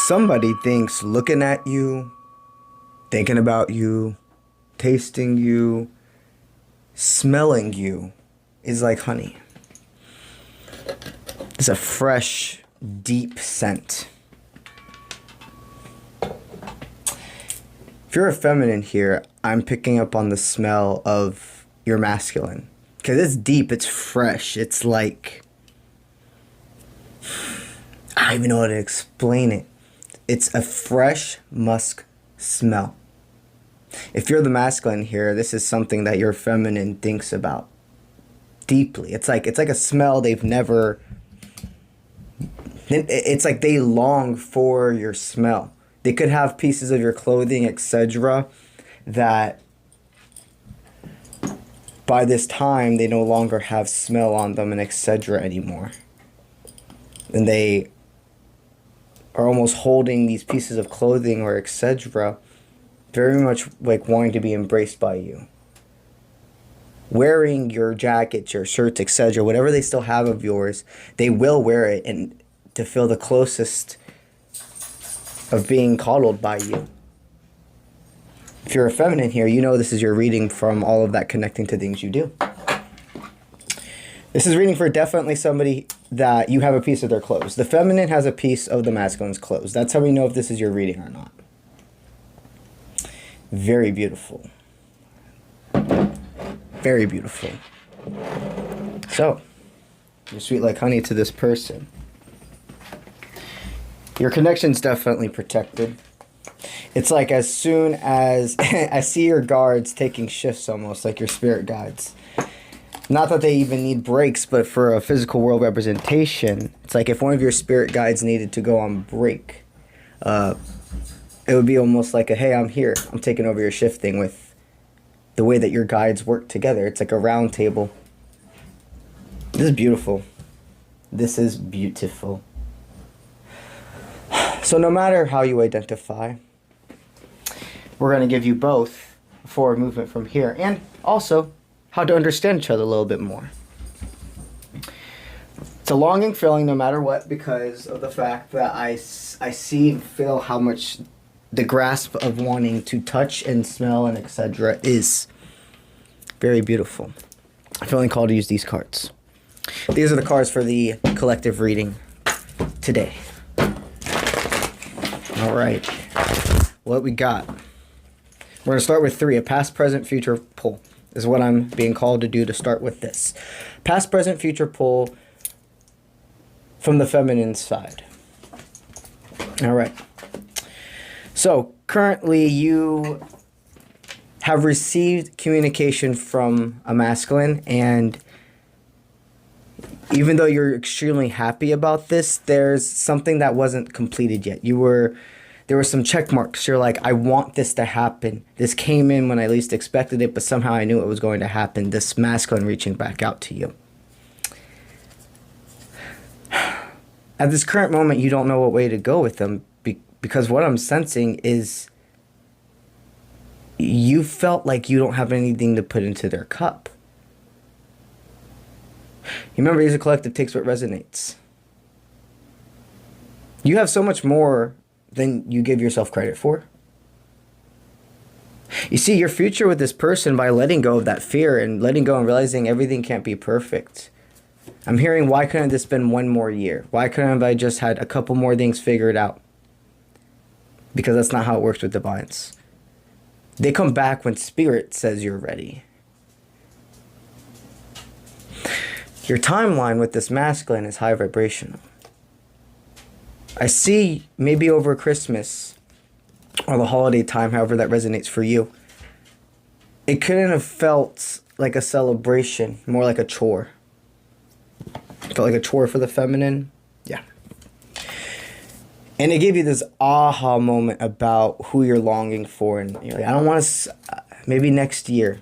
Somebody thinks looking at you, thinking about you, tasting you, smelling you is like honey. It's a fresh, deep scent. If you're a feminine here, I'm picking up on the smell of your masculine. Because it's deep, it's fresh, it's like... I don't even know how to explain it. It's a fresh musk smell. If you're the masculine here, this is something that your feminine thinks about deeply. It's like a smell they've never... It's like they long for your smell. They could have pieces of your clothing, etc., that by this time they no longer have smell on them and etc. anymore. And they are almost holding these pieces of clothing or etc. very much like wanting to be embraced by you. Wearing your jackets, your shirts, etc., whatever they still have of yours, they will wear it and to feel the closest of being coddled by you. If you're a feminine here, you know this is your reading from all of that connecting to things you do. This is reading for definitely somebody that you have a piece of their clothes. The feminine has a piece of the masculine's clothes. That's how we know if this is your reading or not. Very beautiful. Very beautiful. So, you're sweet like honey to this person. Your connection's definitely protected. It's like as soon as I see your guards taking shifts almost, like your spirit guides. Not that they even need breaks, but for a physical world representation, it's like if one of your spirit guides needed to go on break, it would be almost like a, hey, I'm here. I'm taking over your shift thing with the way that your guides work together. It's like a round table. This is beautiful. This is beautiful. So no matter how you identify, we're going to give you both a forward movement from here, and also how to understand each other a little bit more. It's a longing feeling no matter what, because of the fact that I see and feel how much the grasp of wanting to touch and smell and etc. is very beautiful. I'm feeling called to use these cards. These are the cards for the collective reading today. All right, what we got? We're going to start with 3, a past, present, future pull is what I'm being called to do to start with this. Past, present, future pull from the feminine side. All right. So currently you have received communication from a masculine, and even though you're extremely happy about this, there's something that wasn't completed yet. There were some check marks. You're like, I want this to happen. This came in when I least expected it, but somehow I knew it was going to happen. This masculine reaching back out to you. At this current moment, you don't know what way to go with them, because what I'm sensing is you felt like you don't have anything to put into their cup. You remember, as a collective takes what resonates. You have so much more than you give yourself credit for. You see, your future with this person, by letting go of that fear and letting go and realizing everything can't be perfect. I'm hearing, why couldn't this been one more year? Why couldn't I just had a couple more things figured out? Because that's not how it works with divines. They come back when spirit says you're ready. Your timeline with this masculine is high vibrational. I see maybe over Christmas or the holiday time, however that resonates for you, it couldn't have felt like a celebration, more like a chore. It felt like a chore for the feminine. Yeah. And it gave you this aha moment about who you're longing for. And you're like, I don't want to, maybe next year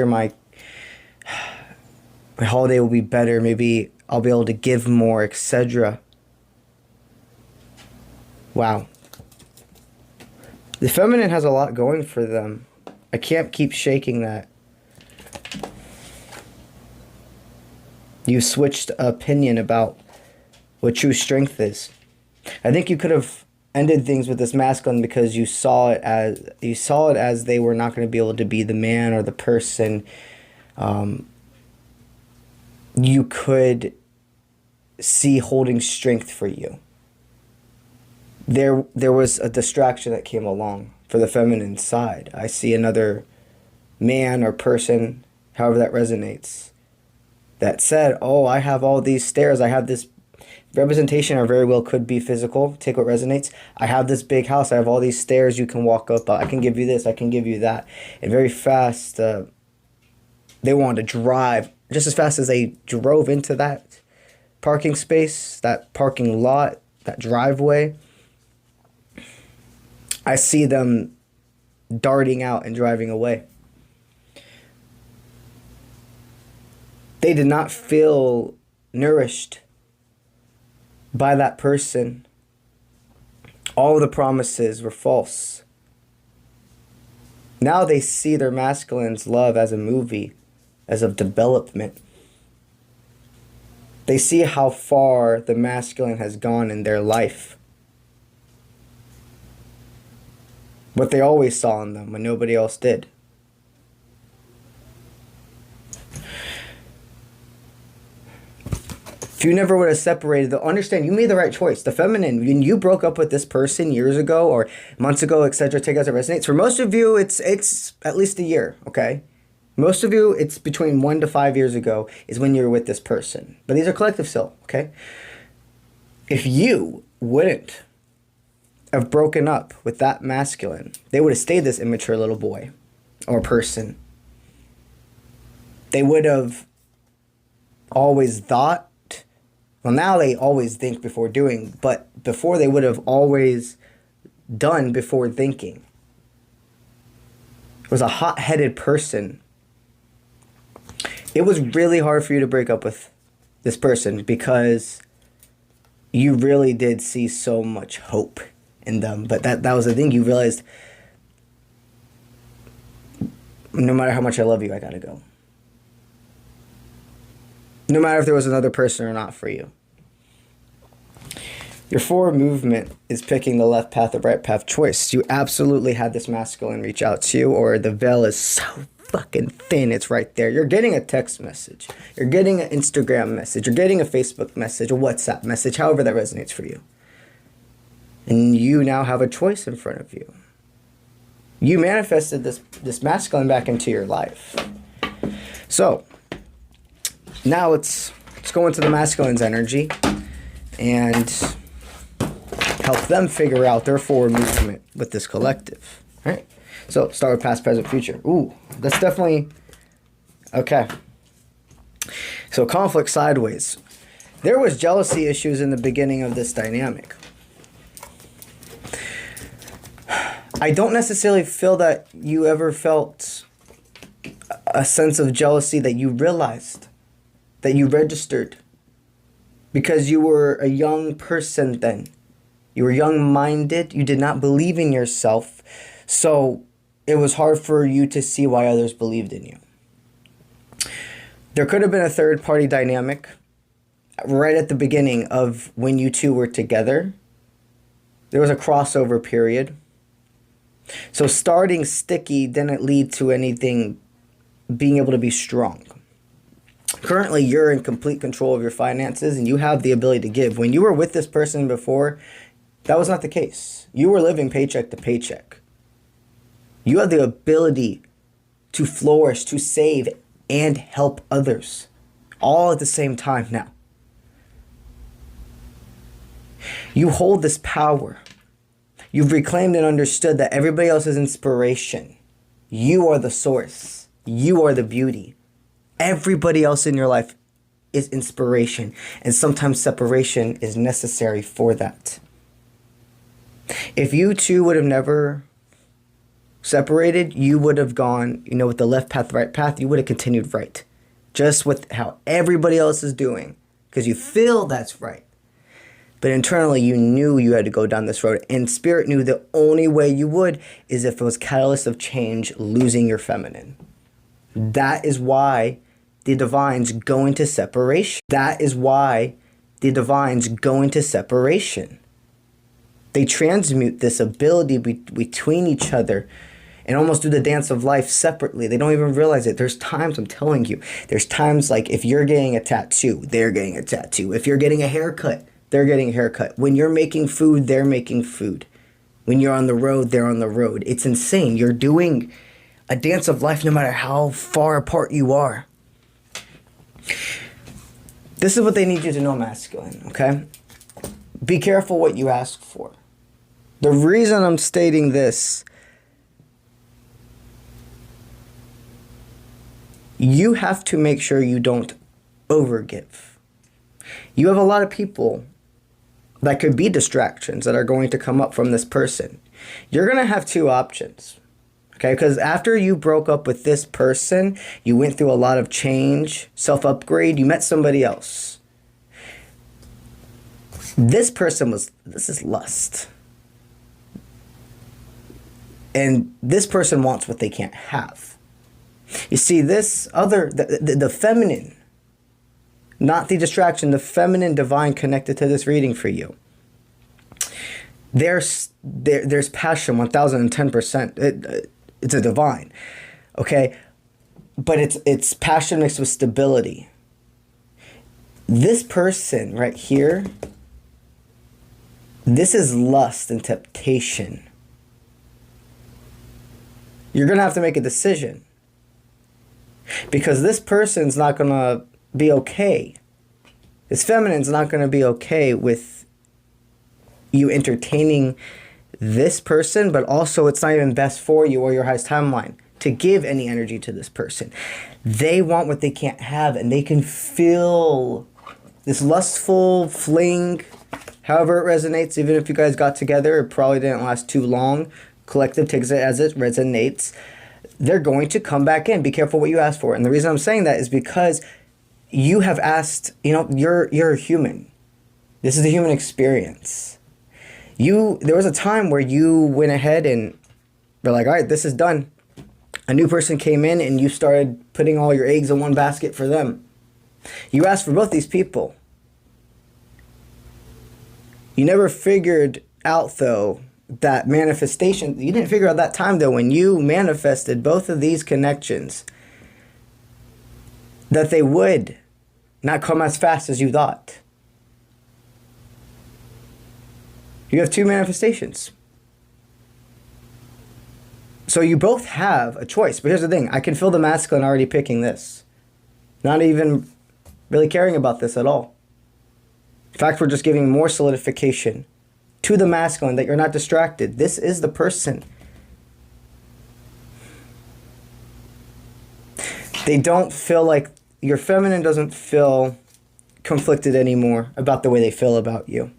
my holiday will be better. Maybe I'll be able to give more, etc. Wow. The feminine has a lot going for them. I can't keep shaking that. You switched opinion about what true strength is. I think you could have ended things with this masculine because you saw it as they were not going to be able to be the man or the person you could see holding strength for you. There was a distraction that came along for the feminine side. I see another man or person, however that resonates, that said, oh, I have all these stairs, I have this representation, or very well could be physical, take what resonates. I have this big house, I have all these stairs you can walk up, I can give you this, I can give you that. And very fast, they wanted to drive just as fast as they drove into that parking space, that parking lot, that driveway. I see them darting out and driving away. They did not feel nourished by that person. All of the promises were false. Now they see their masculine's love as a movie, as of development. They see how far the masculine has gone in their life. What they always saw in them when nobody else did. If you never would have separated, understand you made the right choice. The feminine, when you broke up with this person years ago or months ago, etc., take as it resonates. For most of you, it's at least a year, okay? Most of you, it's between 1 to 5 years ago is when you were with this person. But these are collective still, okay? If you wouldn't have broken up with that masculine, they would have stayed this immature little boy or person. They would have always thought, well, now they always think before doing, but before they would have always done before thinking. It was a hot-headed person. It was really hard for you to break up with this person because you really did see so much hope in them. But that was the thing. You realized, no matter how much I love you, I gotta go. No matter if there was another person or not for you. Your forward movement is picking the left path or right path choice. You absolutely had this masculine reach out to you, or the veil is so fucking thin, it's right there. You're getting a text message. You're getting an Instagram message. You're getting a Facebook message, a WhatsApp message, however that resonates for you. And you now have a choice in front of you. You manifested this masculine back into your life. So, now let's go into the masculine's energy and help them figure out their forward movement with this collective. All right? So, start with past, present, future. Ooh, that's definitely... Okay. So, conflict sideways. There was jealousy issues in the beginning of this dynamic. I don't necessarily feel that you ever felt a sense of jealousy that you realized, that you registered, because you were a young person then. You were young-minded. You did not believe in yourself. So it was hard for you to see why others believed in you. There could have been a third-party dynamic right at the beginning of when you two were together. There was a crossover period. So starting sticky didn't lead to anything being able to be strong. Currently, you're in complete control of your finances and you have the ability to give. When you were with this person before, that was not the case. You were living paycheck to paycheck. You have the ability to flourish, to save, and help others all at the same time now. You hold this power. You've reclaimed and understood that everybody else is inspiration. You are the source. You are the beauty. Everybody else in your life is inspiration. And sometimes separation is necessary for that. If you two would have never separated, you would have gone, with the left path, right path. You would have continued right. Just with how everybody else is doing. Because you feel that's right. But internally, you knew you had to go down this road. And Spirit knew the only way you would is if it was catalyst of change, losing your feminine. That is why the divines go into separation. That is why the divines go into separation. They transmute this ability between each other and almost do the dance of life separately. They don't even realize it. There's times, I'm telling you, there's times like if you're getting a tattoo, they're getting a tattoo. If you're getting a haircut, they're getting a haircut. When you're making food, they're making food. When you're on the road, they're on the road. It's insane. You're doing a dance of life no matter how far apart you are. This is what they need you to know, masculine, okay? Be careful what you ask for. The reason I'm stating this, you have to make sure you don't overgive. You have a lot of people that could be distractions that are going to come up from this person. You're going to have two options, okay? Because after you broke up with this person, you went through a lot of change, self-upgrade, you met somebody else. This is lust. And this person wants what they can't have. You see, this other, the feminine, not the distraction, the feminine divine connected to this reading for you. There's passion, 1010%. It's a divine, okay? But it's passion mixed with stability. This person right here, this is lust and temptation. You're going to have to make a decision. Because this person's not going to be okay. This feminine's not going to be okay with you entertaining this person, but also it's not even best for you or your highest timeline to give any energy to this person. They want what they can't have, and they can feel this lustful fling, however it resonates. Even if you guys got together, it probably didn't last too long. Collective takes it as it resonates. They're going to come back in. Be careful what you ask for. And the reason I'm saying that is because you have asked, you're a human. This is the human experience. There was a time where you went ahead and were like, all right, this is done. A new person came in and you started putting all your eggs in one basket for them. You asked for both these people. You never figured out, though, that manifestation. You didn't figure out that time, though, when you manifested both of these connections, that they would not come as fast as you thought. You have two manifestations. So you both have a choice. But here's the thing. I can feel the masculine already picking this. Not even really caring about this at all. In fact, we're just giving more solidification to the masculine that you're not distracted. This is the person. They don't feel like, your feminine doesn't feel conflicted anymore about the way they feel about you.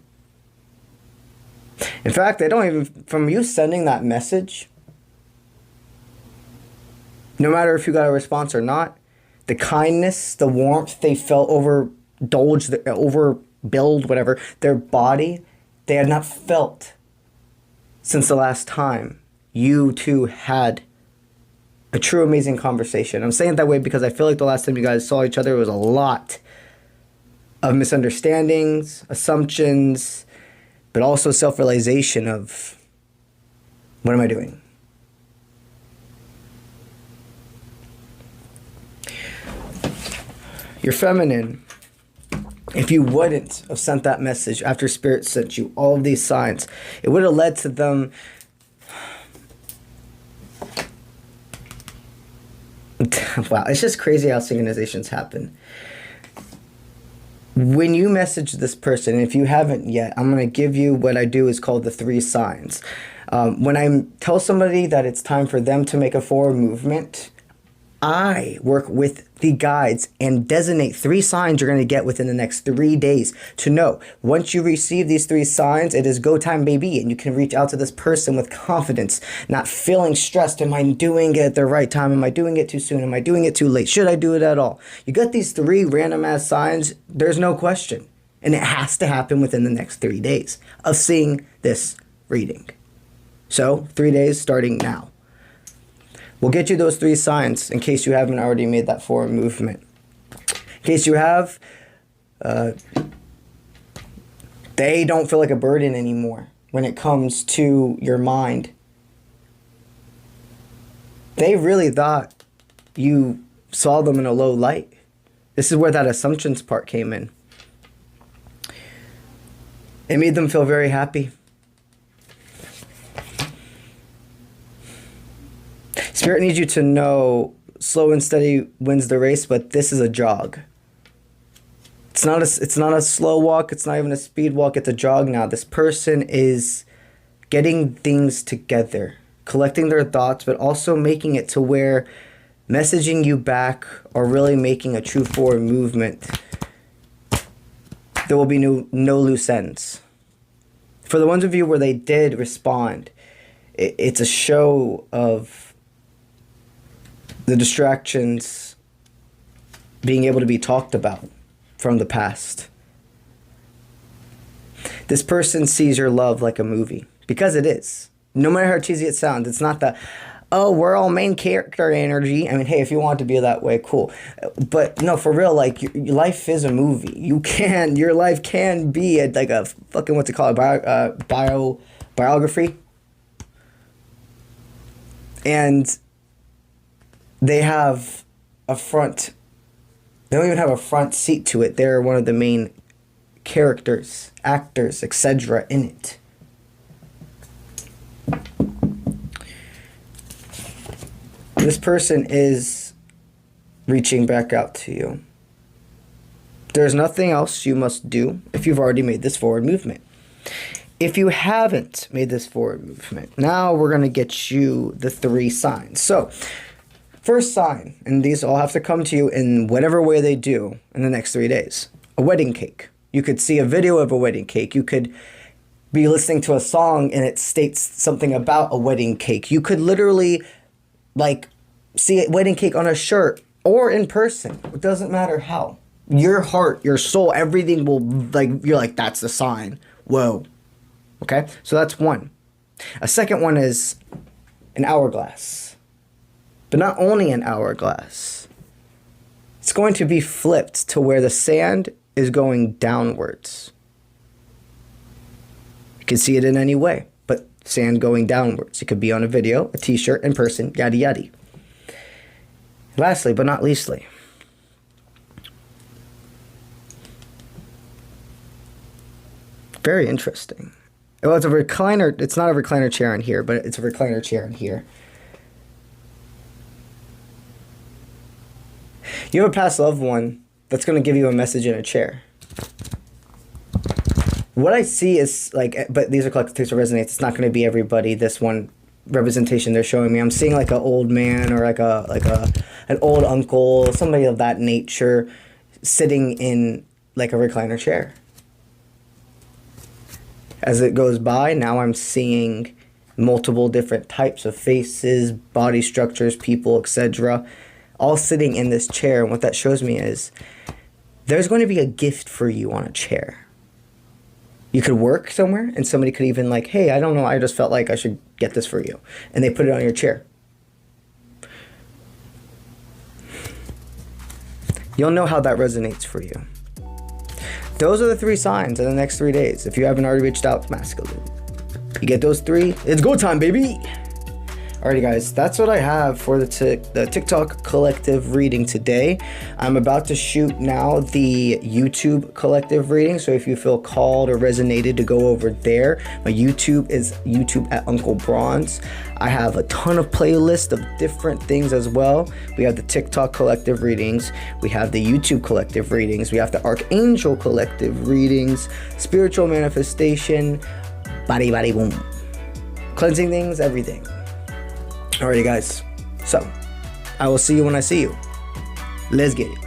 In fact, they don't even, from you sending that message, no matter if you got a response or not, the kindness, the warmth they felt overindulged, overbilled, whatever, their body, they had not felt since the last time you two had a true amazing conversation. I'm saying it that way because I feel like the last time you guys saw each other was a lot of misunderstandings, assumptions, but also self-realization of, what am I doing? Your feminine, if you wouldn't have sent that message after Spirit sent you all of these signs, it would have led to them wow, it's just crazy how synchronizations happen. When you message this person, if you haven't yet, I'm going to give you what I do is called the 3 signs. When I tell somebody that it's time for them to make a forward movement, I work with the guides and designate 3 signs you're going to get within the next 3 days to know. Once you receive these 3 signs, it is go time, baby, and you can reach out to this person with confidence, not feeling stressed. Am I doing it at the right time? Am I doing it too soon? Am I doing it too late? Should I do it at all? You got these 3 random ass signs, there's no question. And it has to happen within the next 3 days of seeing this reading. So 3 days starting now. We'll get you those 3 signs in case you haven't already made that forward movement. In case you have, they don't feel like a burden anymore. when it comes to your mind. They really thought you saw them in a low light. This is where that assumptions part came in. It made them feel very happy. Spirit needs you to know slow and steady wins the race, but this is a jog. It's not a slow walk. It's not even a speed walk. It's a jog now. This person is getting things together, collecting their thoughts, but also making it to where messaging you back or really making a true forward movement, there will be no loose ends. For the ones of you where they did respond, it's a show of the distractions being able to be talked about from the past. This person sees your love like a movie, because it is. No matter how cheesy it sounds, it's not the, oh, we're all main character energy. I mean, hey, if you want to be that way, cool. But no, for real, like, your life is a movie. Your life can be like a fucking, what's it called, biography. And they have they don't even have a front seat to it. They're one of the main characters, actors, etc. in it. This person is reaching back out to you. There's nothing else you must do if you've already made this forward movement. If you haven't made this forward movement, now we're going to get you the 3 signs. So, first sign, and these all have to come to you in whatever way they do in the next 3 days. A wedding cake. You could see a video of a wedding cake. You could be listening to a song and it states something about a wedding cake. You could literally, like, see a wedding cake on a shirt or in person. It doesn't matter how. Your heart, your soul, everything will, like, you're like, that's the sign. Whoa. Okay? So that's one. A second one is an hourglass. But not only an hourglass. It's going to be flipped to where the sand is going downwards. You can see it in any way, but sand going downwards. It could be on a video, a t-shirt, in person, yada yada. Lastly, but not leastly, very interesting. Well, it's a recliner. It's not a recliner chair in here, but it's a recliner chair in here. You have a past loved one that's going to give you a message in a chair. What I see is, like, but these are collective things that resonate. It's not going to be everybody. This one representation they're showing me, I'm seeing like an old man or like an old uncle, somebody of that nature, sitting in like a recliner chair. As it goes by, now I'm seeing multiple different types of faces, body structures, people, etc., all sitting in this chair. And what that shows me is there's going to be a gift for you on a chair. You could work somewhere and somebody could even like, hey, I don't know, I just felt like I should get this for you. And they put it on your chair. You'll know how that resonates for you. Those are the 3 signs in the next 3 days. If you haven't already reached out to Masculine, you get those 3, it's go time, baby. Alrighty guys, that's what I have for the TikTok collective reading today. I'm about to shoot now the YouTube collective reading, so if you feel called or resonated to go over there, my YouTube is YouTube at Uncle Bronze. I have a ton of playlists of different things as well. We have the TikTok collective readings, we have the YouTube collective readings, we have the Archangel collective readings, spiritual manifestation, body boom, cleansing things, everything. Alrighty guys, so I will see you when I see you. Let's get it.